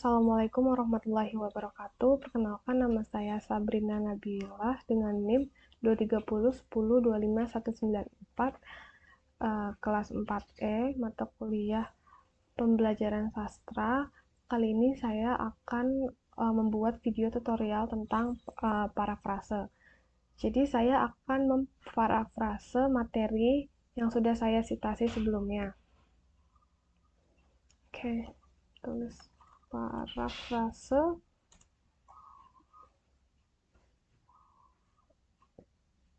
Assalamualaikum warahmatullahi wabarakatuh. Perkenalkan, nama saya Sabrina Nabilah dengan NIM 23010251944, kelas 4E, mata kuliah pembelajaran sastra. Kali ini saya akan membuat video tutorial tentang parafrase. Jadi saya akan memparafrase materi yang sudah saya citasi sebelumnya. Oke, tulis parafrase.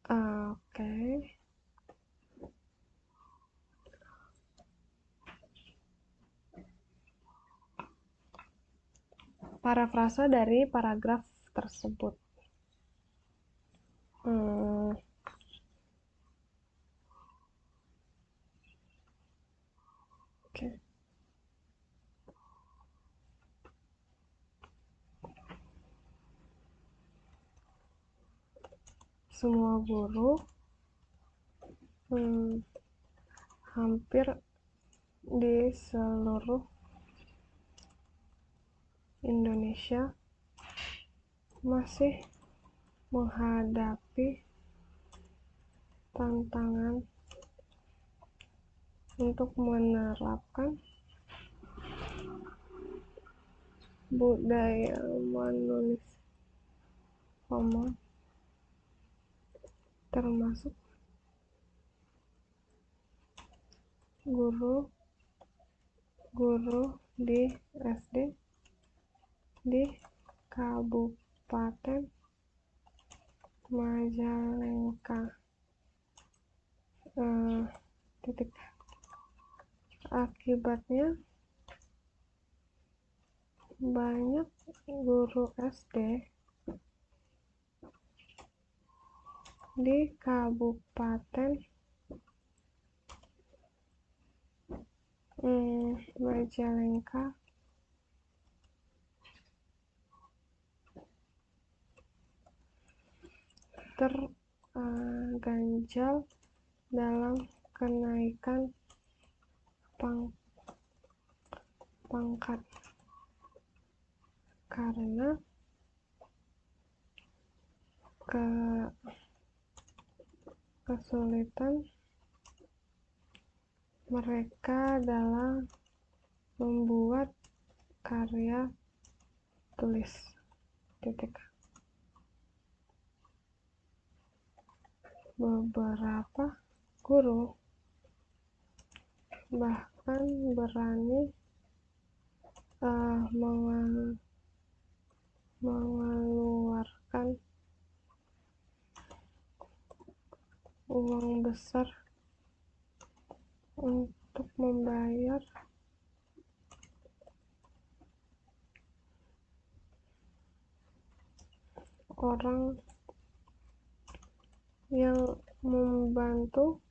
Oke. Parafrase dari paragraf tersebut. Oke. Semua guru hampir di seluruh Indonesia masih menghadapi tantangan untuk menerapkan budaya menulis omong, termasuk guru-guru di SD di Kabupaten Majalengka. Akibatnya banyak guru SD di Kabupaten Majalengka terganjal dalam kenaikan pangkat karena kesulitan mereka dalam membuat karya tulis. Beberapa guru bahkan berani mengeluarkan uang besar untuk membayar orang yang membantu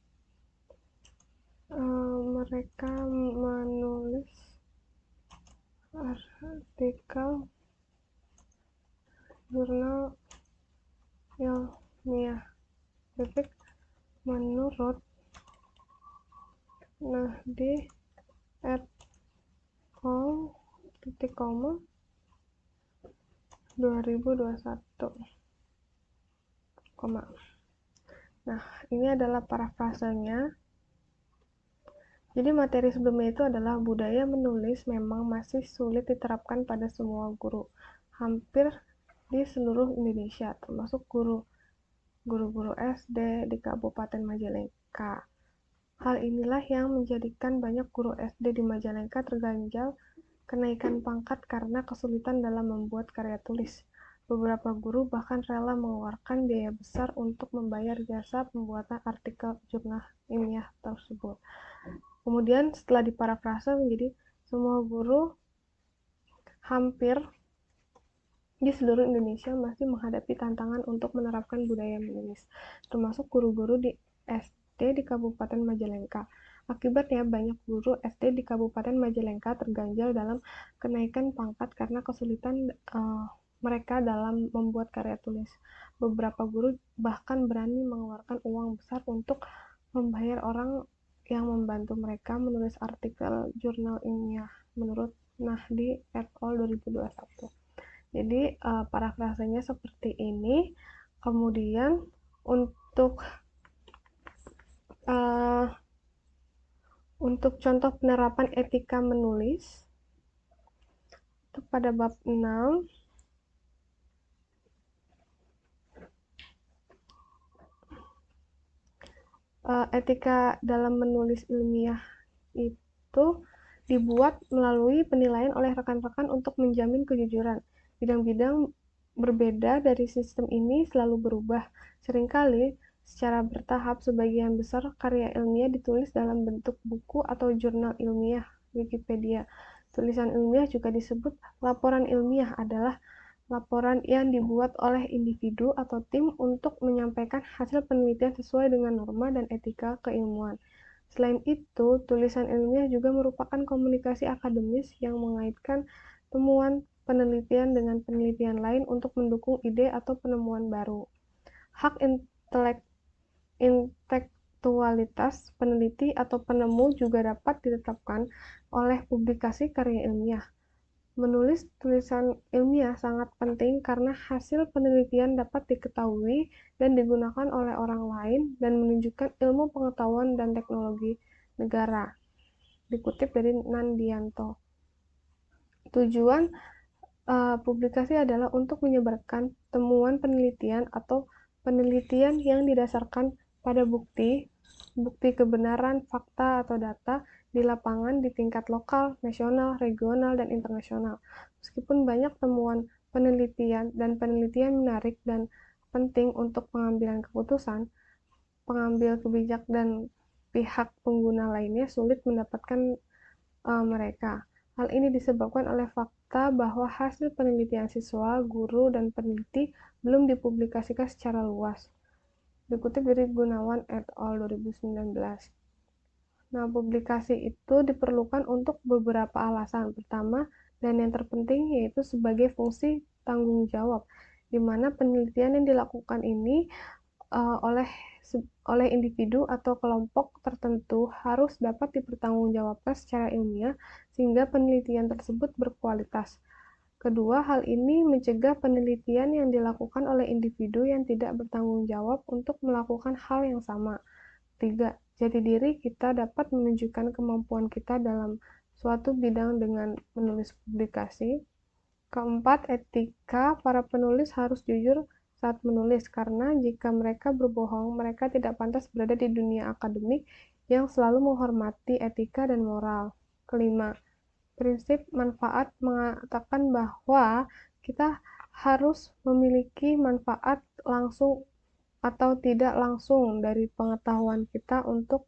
mereka menulis artikel jurnal ilmiah. Menurut Nahdi et al. 2021. Nah, ini adalah parafrasenya. Jadi materi sebelumnya itu adalah budaya menulis memang masih sulit diterapkan pada semua guru, hampir di seluruh Indonesia, termasuk guru-guru SD di Kabupaten Majalengka. Hal inilah yang menjadikan banyak guru SD di Majalengka terganjal kenaikan pangkat karena kesulitan dalam membuat karya tulis. Beberapa guru bahkan rela mengeluarkan biaya besar untuk membayar jasa pembuatan artikel jurnal ilmiah tersebut. Kemudian setelah diparafrase menjadi semua guru hampir di seluruh Indonesia masih menghadapi tantangan untuk menerapkan budaya menulis, termasuk guru-guru di SD di Kabupaten Majalengka. Akibatnya banyak guru SD di Kabupaten Majalengka terganjal dalam kenaikan pangkat karena kesulitan mereka dalam membuat karya tulis. Beberapa guru bahkan berani mengeluarkan uang besar untuk membayar orang yang membantu mereka menulis artikel jurnal ilmiah. Menurut Nah, di et al. 2021. Jadi, parafrasenya seperti ini. Kemudian, untuk contoh penerapan etika menulis, itu pada bab 6, etika dalam menulis ilmiah itu dibuat melalui penilaian oleh rekan-rekan untuk menjamin kejujuran. Bidang-bidang berbeda dari sistem ini selalu berubah. Seringkali, secara bertahap, sebagian besar karya ilmiah ditulis dalam bentuk buku atau jurnal ilmiah. Wikipedia. Tulisan ilmiah juga disebut laporan ilmiah adalah laporan yang dibuat oleh individu atau tim untuk menyampaikan hasil penelitian sesuai dengan norma dan etika keilmuan. Selain itu, tulisan ilmiah juga merupakan komunikasi akademis yang mengaitkan temuan penelitian dengan penelitian lain untuk mendukung ide atau penemuan baru. Hak intelektualitas peneliti atau penemu juga dapat ditetapkan oleh publikasi karya ilmiah. Menulis tulisan ilmiah sangat penting karena hasil penelitian dapat diketahui dan digunakan oleh orang lain dan menunjukkan ilmu pengetahuan dan teknologi negara. Dikutip dari Nandianto. Tujuan publikasi adalah untuk menyebarkan temuan penelitian atau penelitian yang didasarkan pada bukti kebenaran, fakta, atau data di lapangan di tingkat lokal, nasional, regional, dan internasional. Meskipun banyak temuan penelitian dan penelitian menarik dan penting untuk pengambilan keputusan, pengambil kebijakan dan pihak pengguna lainnya sulit mendapatkan mereka. Hal ini disebabkan oleh fakta bahwa hasil penelitian siswa, guru, dan peneliti belum dipublikasikan secara luas. Dikutip dari Gunawan et al. 2019. Nah, publikasi itu diperlukan untuk beberapa alasan. Pertama, dan yang terpenting, yaitu sebagai fungsi tanggung jawab, di mana penelitian yang dilakukan ini oleh individu atau kelompok tertentu harus dapat dipertanggungjawabkan secara ilmiah sehingga penelitian tersebut berkualitas. Kedua, hal ini mencegah penelitian yang dilakukan oleh individu yang tidak bertanggung jawab untuk melakukan hal yang sama. Tiga, jati diri kita dapat menunjukkan kemampuan kita dalam suatu bidang dengan menulis publikasi. Keempat, etika para penulis harus jujur saat menulis, karena jika mereka berbohong, mereka tidak pantas berada di dunia akademik yang selalu menghormati etika dan moral. Kelima, prinsip manfaat mengatakan bahwa kita harus memiliki manfaat langsung atau tidak langsung dari pengetahuan kita untuk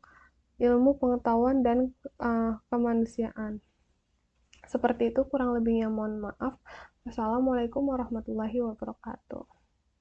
ilmu pengetahuan dan kemanusiaan. Seperti itu kurang lebihnya, mohon maaf. Wassalamualaikum warahmatullahi wabarakatuh.